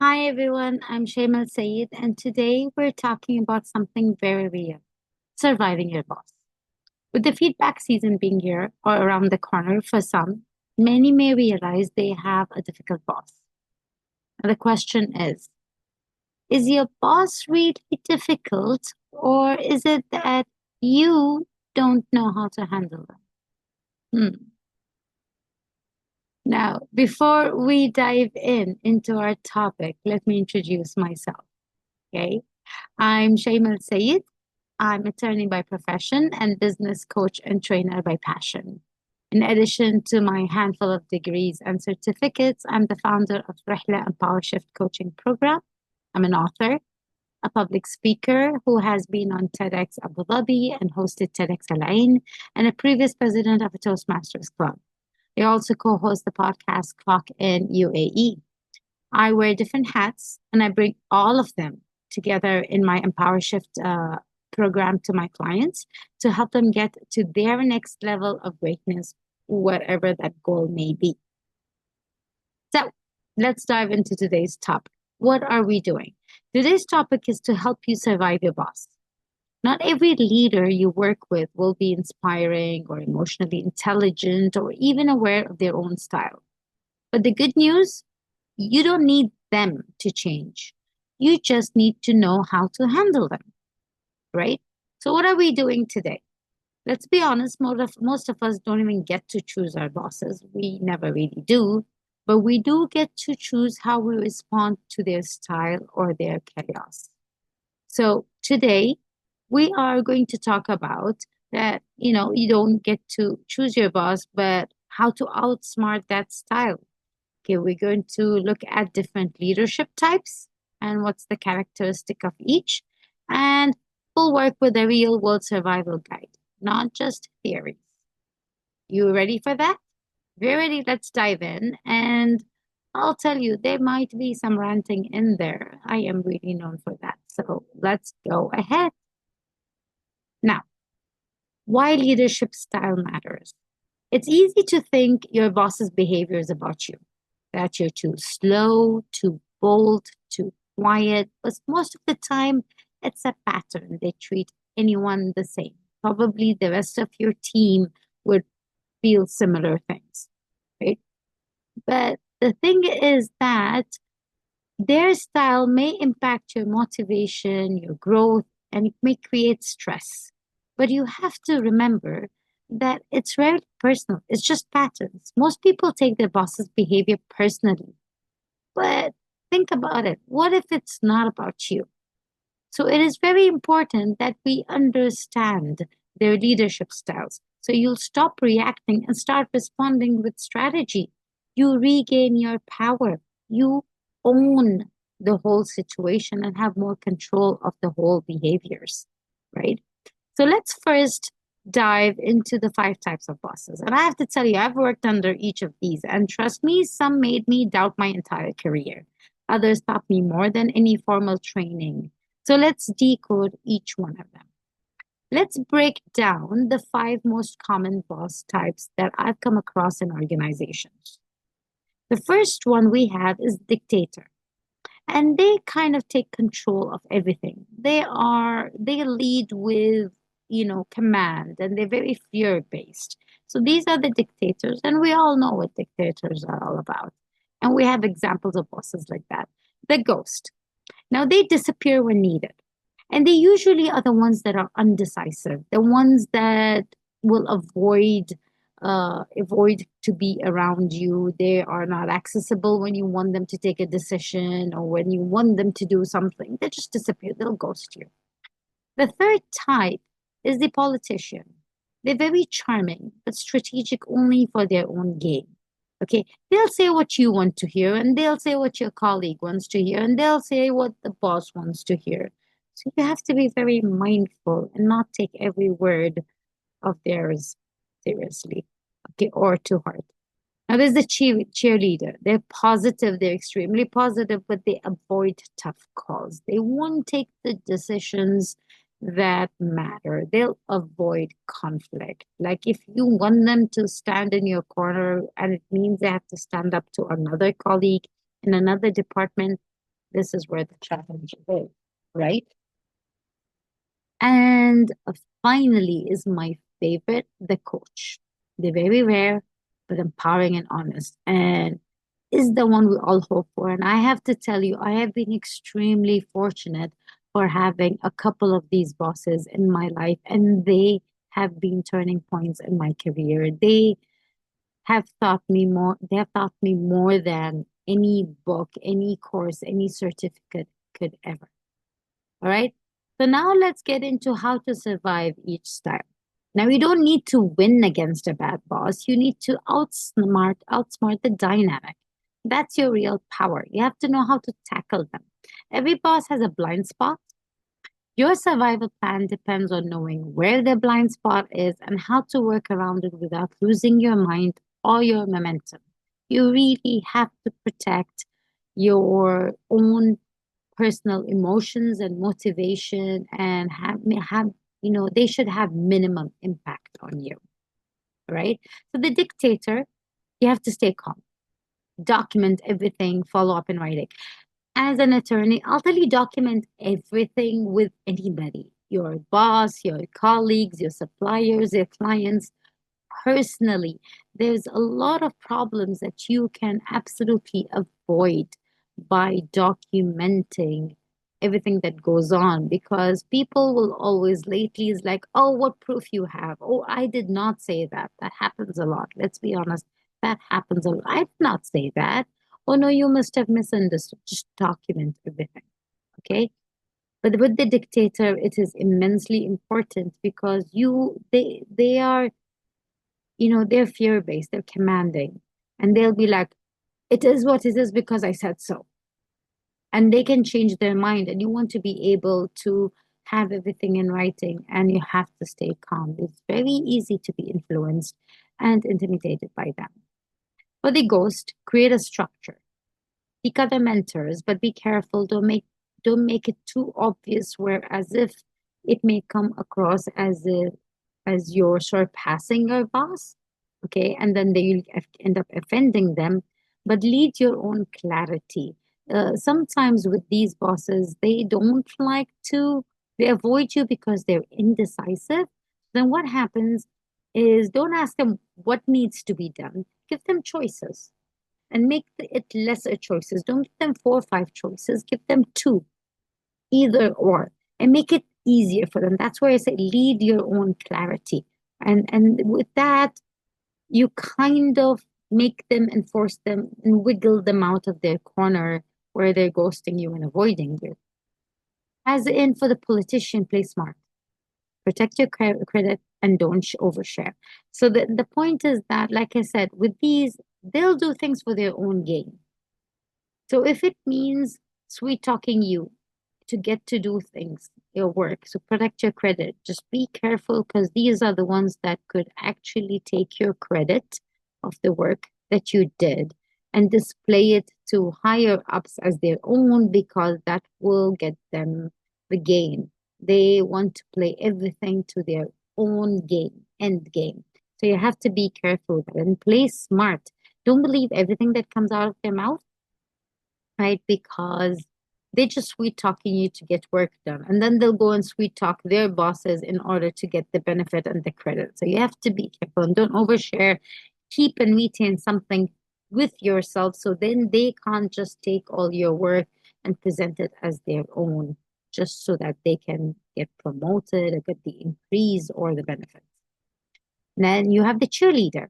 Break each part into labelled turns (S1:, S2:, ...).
S1: Hi everyone, I'm Shaima Al Sayed, and today we're talking about something very real, surviving your boss. With the feedback season being here or around the corner for some, many may realize they have a difficult boss. And the question is your boss really difficult, or is it that you don't know how to handle them? Hmm. Now, before we dive into our topic, let me introduce myself. Okay, I'm Shaima Al Sayed. I'm attorney by profession and business coach and trainer by passion. In addition to my handful of degrees and certificates, I'm the founder of Rihla and Power Shift coaching program. I'm an author, a public speaker who has been on TEDx Abu Dhabi and hosted TEDx Al Ain, and a previous president of a Toastmasters club. I also co-host the podcast Clock in UAE. I wear different hats and I bring all of them together in my Empower Shift program to my clients to help them get to their next level of greatness, whatever that goal may be. So let's dive into today's topic. What are we doing? Today's topic is to help you survive your boss. Not every leader you work with will be inspiring or emotionally intelligent or even aware of their own style. But the good news, you don't need them to change. You just need to know how to handle them, right? So, what are we doing today? Let's be honest, most of us don't even get to choose our bosses. We never really do, but we do get to choose how we respond to their style or their chaos. So, today we are going to talk about that, you don't get to choose your boss, but how to outsmart that style. Okay, we're going to look at different leadership types and what's the characteristic of each. And we'll work with a real world survival guide, not just theories. You ready for that? If you're ready, let's dive in. And I'll tell you, there might be some ranting in there. I am really known for that. So let's go ahead. Now, why leadership style matters. It's easy to think your boss's behavior is about you, that you're too slow, too bold, too quiet, but most of the time it's a pattern. They treat anyone the same. Probably the rest of your team would feel similar things, right? But the thing is that their style may impact your motivation, your growth, and it may create stress. But you have to remember that it's rarely personal, it's just patterns. Most people take their boss's behavior personally. But think about it. What if it's not about you? So it is very important that we understand their leadership styles. So you'll stop reacting and start responding with strategy. You regain your power. You own the whole situation and have more control of the whole behaviors, right? So let's first dive into the five types of bosses. And I have to tell you, I've worked under each of these. And trust me, some made me doubt my entire career. Others taught me more than any formal training. So let's decode each one of them. Let's break down the five most common boss types that I've come across in organizations. The first one we have is dictator. And they kind of take control of everything. They lead with, command, and they're very fear based. So these are the dictators, and we all know what dictators are all about. And we have examples of bosses like that. The ghost. Now they disappear when needed. And they usually are the ones that are undecisive, the ones that will avoid to be around you. They are not accessible when you want them to take a decision or when you want them to do something. They just disappear. They'll ghost you. The third type is the politician. They're very charming, but strategic only for their own gain. Okay, they'll say what you want to hear, and they'll say what your colleague wants to hear, and they'll say what the boss wants to hear. So you have to be very mindful and not take every word of theirs seriously, okay, or to heart. Now, there's the cheerleader. They're positive, they're extremely positive, but they avoid tough calls. They won't take the decisions that matter. They'll avoid conflict. Like if you want them to stand in your corner and it means they have to stand up to another colleague in another department, This is where the challenge is, right? And finally, is my favorite, the coach. They're very rare, but empowering and honest, and is the one we all hope for. And I have to tell you, I have been extremely fortunate for having a couple of these bosses in my life, and they have been turning points in my career. They have taught me more than any book, any course, any certificate could ever. All right. So now let's get into how to survive each style. Now you don't need to win against a bad boss. You need to outsmart the dynamic. That's your real power. You have to know how to tackle them. Every boss has a blind spot. Your survival plan depends on knowing where the blind spot is and how to work around it without losing your mind or your momentum. You really have to protect your own personal emotions and motivation, and have they should have minimum impact on you, right? So the dictator, you have to stay calm, document everything, follow up in writing. As an attorney, I'll tell you, document everything with anybody, your boss, your colleagues, your suppliers, your clients. Personally, there's a lot of problems that you can absolutely avoid by documenting everything that goes on, because people will always lately is like, oh, what proof you have? Oh, I did not say that. That happens a lot. Let's be honest. That happens a lot. I did not say that. Oh no, you must have misunderstood. Just document everything. Okay. But with the dictator, it is immensely important because they are, they're fear based, they're commanding, and they'll be like, it is what it is because I said so. And they can change their mind, and you want to be able to have everything in writing, and you have to stay calm. It's very easy to be influenced and intimidated by them. For the ghost, create a structure. Seek other mentors, but be careful. Don't make it too obvious, where as if it may come across as you're surpassing your boss. Okay, and then they end up offending them. But lead your own clarity. Sometimes with these bosses, they don't like to. They avoid you because they're indecisive. Then what happens is, don't ask them what needs to be done. Give them choices and make it lesser choices. Don't give them 4 or 5 choices. Give them two, either or, and make it easier for them. That's where I say lead your own clarity. And with that, you kind of make them and force them and wiggle them out of their corner where they're ghosting you and avoiding you. As in, for the politician, play smart. Protect your credit and don't overshare. So the point is that, like I said, with these, they'll do things for their own gain. So if it means sweet talking you to get to do things, your work, so protect your credit. Just be careful, because these are the ones that could actually take your credit of the work that you did and display it to higher ups as their own, because that will get them the gain. They want to play everything to their own game, end game. So you have to be careful with that and play smart. Don't believe everything that comes out of their mouth, right? Because they're just sweet talking you to get work done. And then they'll go and sweet talk their bosses in order to get the benefit and the credit. So you have to be careful and don't overshare. Keep and retain something with yourself, so then they can't just take all your work and present it as their own, just so that they can get promoted or get the increase or the benefits. Then you have the cheerleader.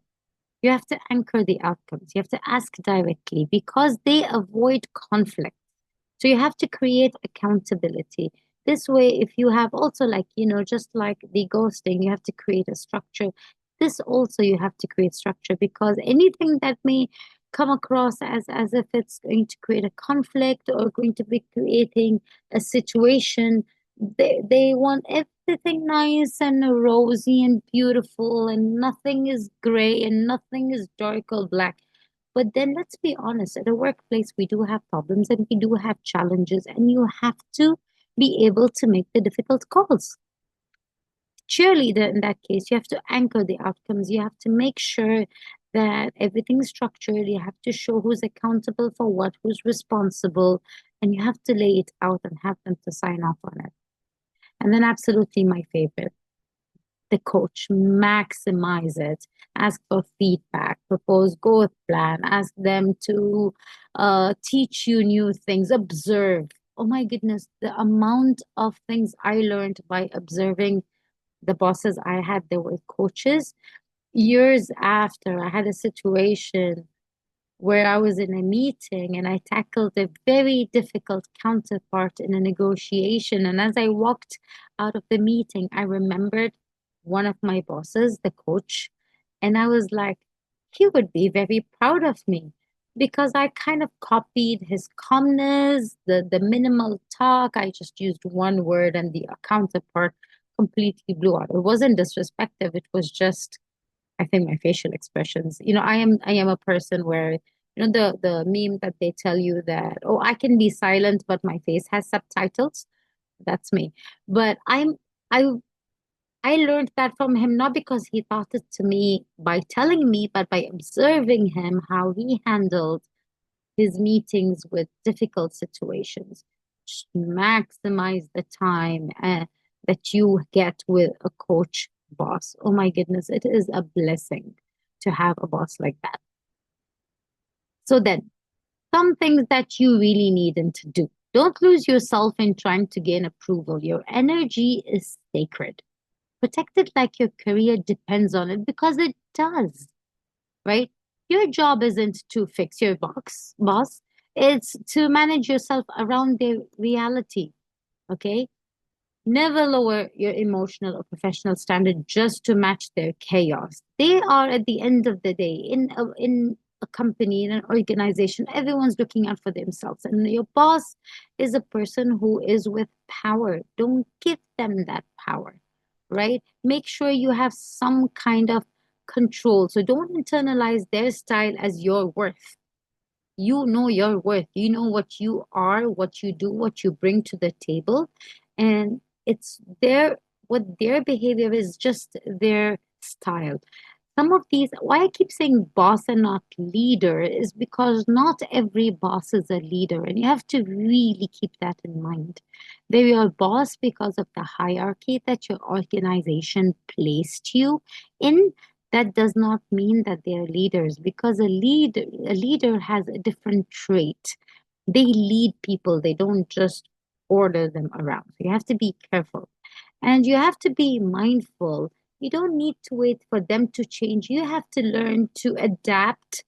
S1: You have to anchor the outcomes. You have to ask directly, because they avoid conflict. So you have to create accountability. This way, if you have also, like, just like the ghosting, you have to create a structure. This also, you have to create structure, because anything that may come across as if it's going to create a conflict or going to be creating a situation, they want everything nice and rosy and beautiful, and nothing is gray and nothing is dark or black. But then let's be honest, at a workplace, we do have problems and we do have challenges, and you have to be able to make the difficult calls. Cheerleader, in that case, you have to anchor the outcomes. You have to make sure that everything's structured. You have to show who's accountable for what, who's responsible. and you have to lay it out and have them to sign off on it. And then, absolutely my favorite, the coach, maximize it, ask for feedback, propose growth plan, ask them to teach you new things, observe. Oh my goodness, the amount of things I learned by observing the bosses I had, they were coaches. Years after, I had a situation where I was in a meeting and I tackled a very difficult counterpart in a negotiation. And as I walked out of the meeting, I remembered one of my bosses, the coach, and I was like, he would be very proud of me because I kind of copied his calmness, the minimal talk. I just used one word and the counterpart completely blew out. It wasn't disrespectful, it was just I think my facial expressions. I am a person where the meme that they tell you that, oh, I can be silent but my face has subtitles. That's me. But I I learned that from him not because he taught it to me by telling me, but by observing him how he handled his meetings with difficult situations. Just maximize the time that you get with a coach boss. Oh my goodness, it is a blessing to have a boss like that. So then, some things that you really need and to do. Don't lose yourself in trying to gain approval. Your energy is sacred. Protect it like your career depends on it because it does, right? Your job isn't to fix your boss. It's to manage yourself around their reality. Okay. Never lower your emotional or professional standard just to match their chaos. They are at the end of the day in a company, in an organization, everyone's looking out for themselves. And your boss is a person who is with power. Don't give them that power, right? Make sure you have some kind of control. So don't internalize their style as your worth. You know your worth. You know what you are, what you do, what you bring to the table. And it's their what their behavior is just their style. Some of these, why I keep saying boss and not leader is because not every boss is a leader, and you have to really keep that in mind. They're your boss because of the hierarchy that your organization placed you in. That does not mean that they are leaders because a leader has a different trait. They lead people, they don't just order them around. So you have to be careful and you have to be mindful. You don't need to wait for them to change. You have to learn to adapt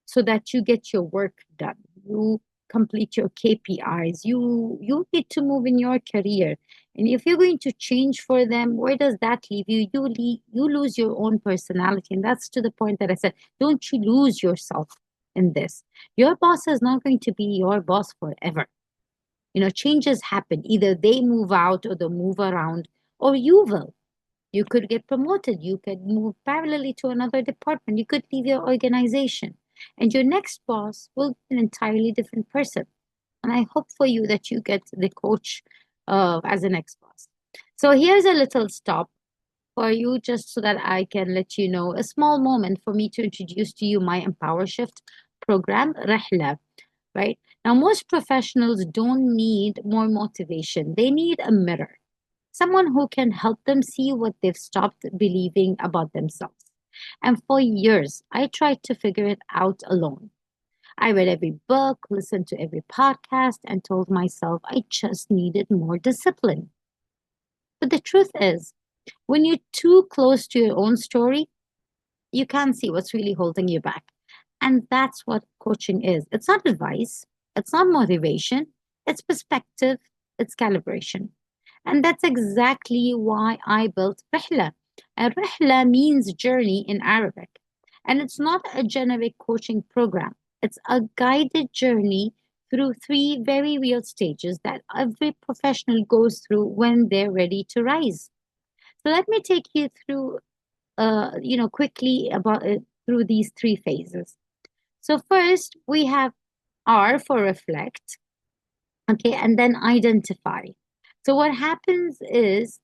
S1: so that you get your work done. You complete your KPIs. You need to move in your career. And if you're going to change for them, where does that leave you? You lose your own personality. And that's to the point that I said, don't you lose yourself in this. Your boss is not going to be your boss forever. Changes happen. Either they move out or they move around, or you will. You could get promoted. You could move parallelly to another department. You could leave your organization. And your next boss will be an entirely different person. And I hope for you that you get the coach as the next boss. So here's a little stop for you just so that I can let you know a small moment for me to introduce to you my Empower Shift program, Rihla, right? Now, most professionals don't need more motivation. They need a mirror, someone who can help them see what they've stopped believing about themselves. And for years, I tried to figure it out alone. I read every book, listened to every podcast, and told myself I just needed more discipline. But the truth is, when you're too close to your own story, you can't see what's really holding you back. And that's what coaching is. It's not advice, it's not motivation, it's perspective, it's calibration. And that's exactly why I built Rihla. And Rihla means journey in Arabic. And it's not a generic coaching program, it's a guided journey through three very real stages that every professional goes through when they're ready to rise. So let me take you through, quickly about it through these three phases. So first we have R for reflect, okay, and then identify. So what happens is,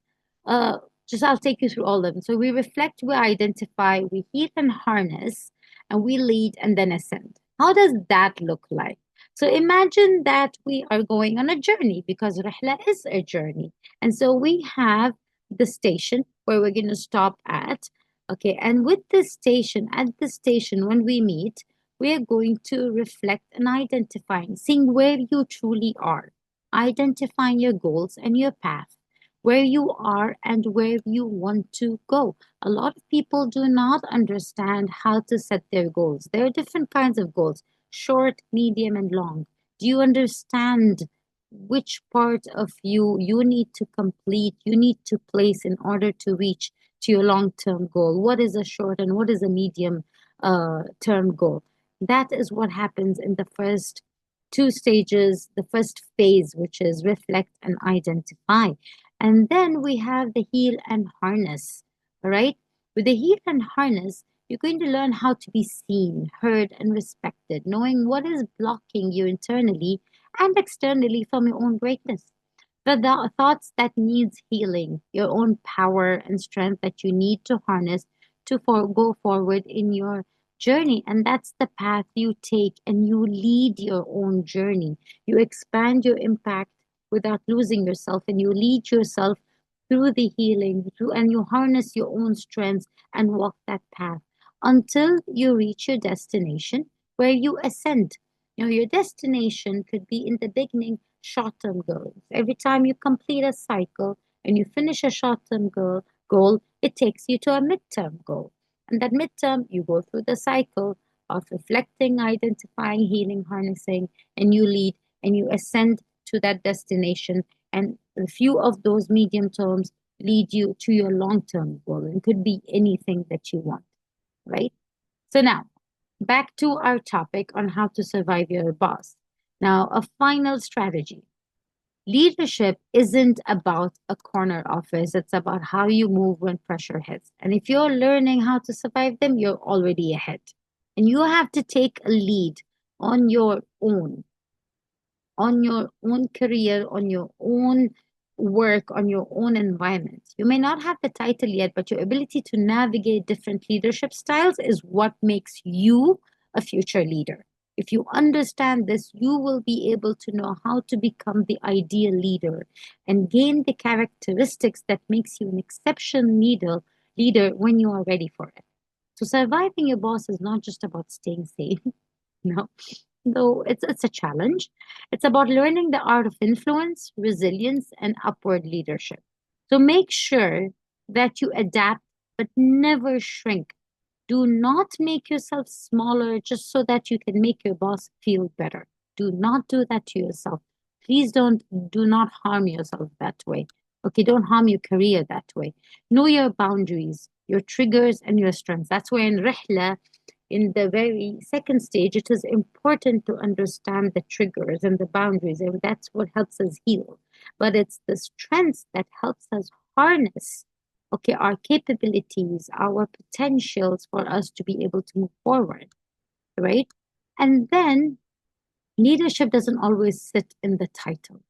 S1: just I'll take you through all of them. So we reflect, we identify, we heal and harness, and we lead and then ascend. How does that look like? So imagine that we are going on a journey because Rihla is a journey. And so we have the station where we're going to stop at. Okay. And with this station, at the station, when we meet, we are going to reflect and identifying, seeing where you truly are, identifying your goals and your path, where you are and where you want to go. A lot of people do not understand how to set their goals. There are different kinds of goals: short, medium, and long. Do you understand which part of you need to complete, you need to place in order to reach to your long-term goal? What is a short and what is a medium term goal? That is what happens in the first two stages, the first phase, which is reflect and identify. And then we have the heal and harness, all right? With the heal and harness, you're going to learn how to be seen, heard, and respected, knowing what is blocking you internally and externally from your own greatness. The thoughts that needs healing, your own power and strength that you need to harness to go forward in your journey. And that's the path you take, and you lead your own journey. You expand your impact without losing yourself, and you lead yourself through the healing, and you harness your own strengths and walk that path until you reach your destination where you ascend. Your destination could be in the beginning short-term goals. Every time you complete a cycle and you finish a short-term goal, it takes you to a mid-term goal. And that mid-term, you go through the cycle of reflecting, identifying, healing, harnessing, and you lead and you ascend to that destination. And a few of those medium terms lead you to your long-term goal. And could be anything that you want, right? So now, back to our topic on how to survive your boss. Now, a final strategy. Leadership isn't about a corner office, it's about how you move when pressure hits. And if you're learning how to survive them, you're already ahead. And you have to take a lead on your own, on your own career, on your own work, on your own environment. You may not have the title yet, but your ability to navigate different leadership styles is what makes you a future leader. If you understand this, you will be able to know how to become the ideal leader and gain the characteristics that makes you an exceptional leader when you are ready for it. So surviving your boss is not just about staying safe. No, though it's a challenge. It's about learning the art of influence, resilience, and upward leadership. So make sure that you adapt, but never shrink. Do not make yourself smaller just so that you can make your boss feel better. Do not do that to yourself. Please do not harm yourself that way. Okay, don't harm your career that way. Know your boundaries, your triggers, and your strengths. That's where in Rihla, in the very second stage, it is important to understand the triggers and the boundaries, and that's what helps us heal. But it's the strengths that helps us harness, okay, our capabilities, our potentials for us to be able to move forward, right? And then leadership doesn't always sit in the title.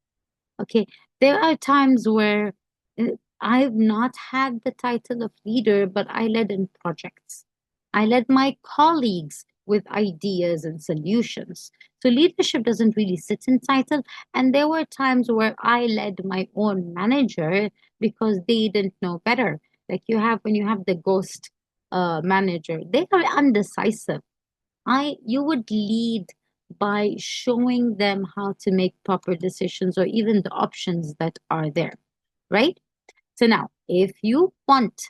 S1: Okay, there are times where uh, I've not had the title of leader, but I led in projects. I led my colleagues with ideas and solutions. So leadership doesn't really sit in title. And there were times where I led my own manager because they didn't know better. Like you have when you have the ghost manager, they are undecisive. You would lead by showing them how to make proper decisions or even the options that are there, right? So now, if you want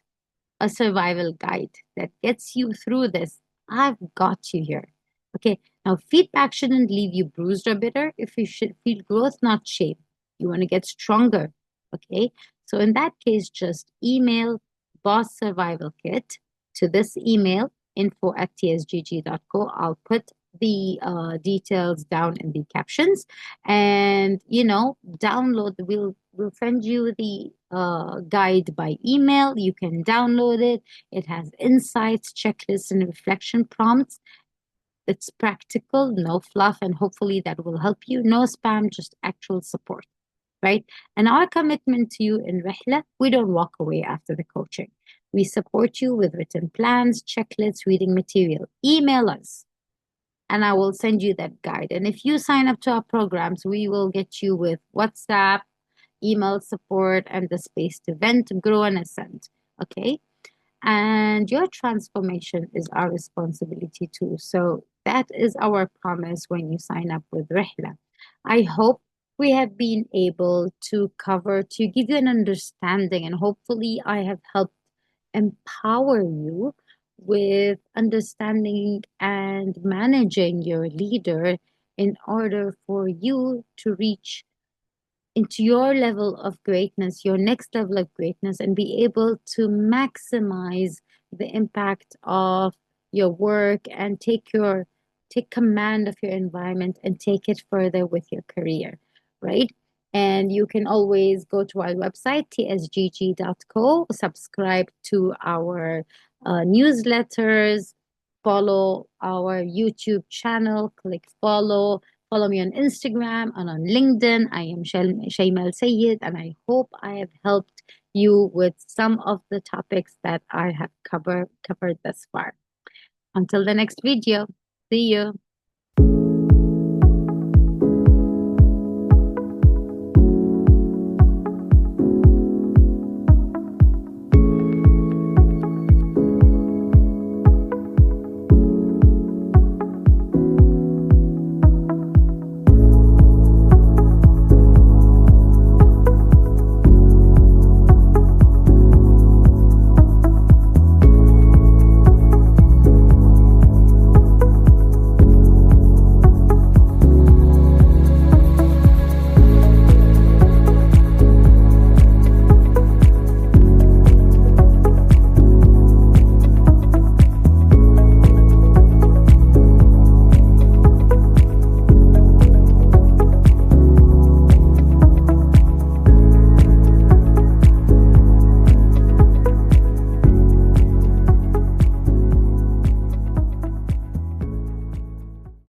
S1: a survival guide that gets you through this, I've got you here. Okay, now feedback shouldn't leave you bruised or bitter. If you should feel growth, not shame. You want to get stronger. Okay, so in that case, just email Boss Survival Kit to this email info@tsgg.co. I'll put the details down in the captions, and download. We'll send you the guide by email. You can download it. It has insights, checklists, and reflection prompts. It's practical, no fluff, and hopefully that will help you. No spam, just actual support, right? And our commitment to you in Rihla, we don't walk away after the coaching. We support you with written plans, checklists, reading material. Email us. and I will send you that guide. And if you sign up to our programs, we will get you with WhatsApp, email support, and the space to vent, grow, and ascend. Okay. And your transformation is our responsibility too. So that is our promise when you sign up with Rihla. I hope we have been able to cover, to give you an understanding, and hopefully I have helped empower you with understanding and managing your leader in order for you to reach into your level of greatness, your next level of greatness, and be able to maximize the impact of your work and take command of your environment and take it further with your career, right? And you can always go to our website, tsgg.co, subscribe to our newsletters, follow our YouTube channel, click follow. Follow me on Instagram and on LinkedIn. I am Shaima Al Sayed, and I hope I have helped you with some of the topics that I have covered thus far. Until the next video, see you.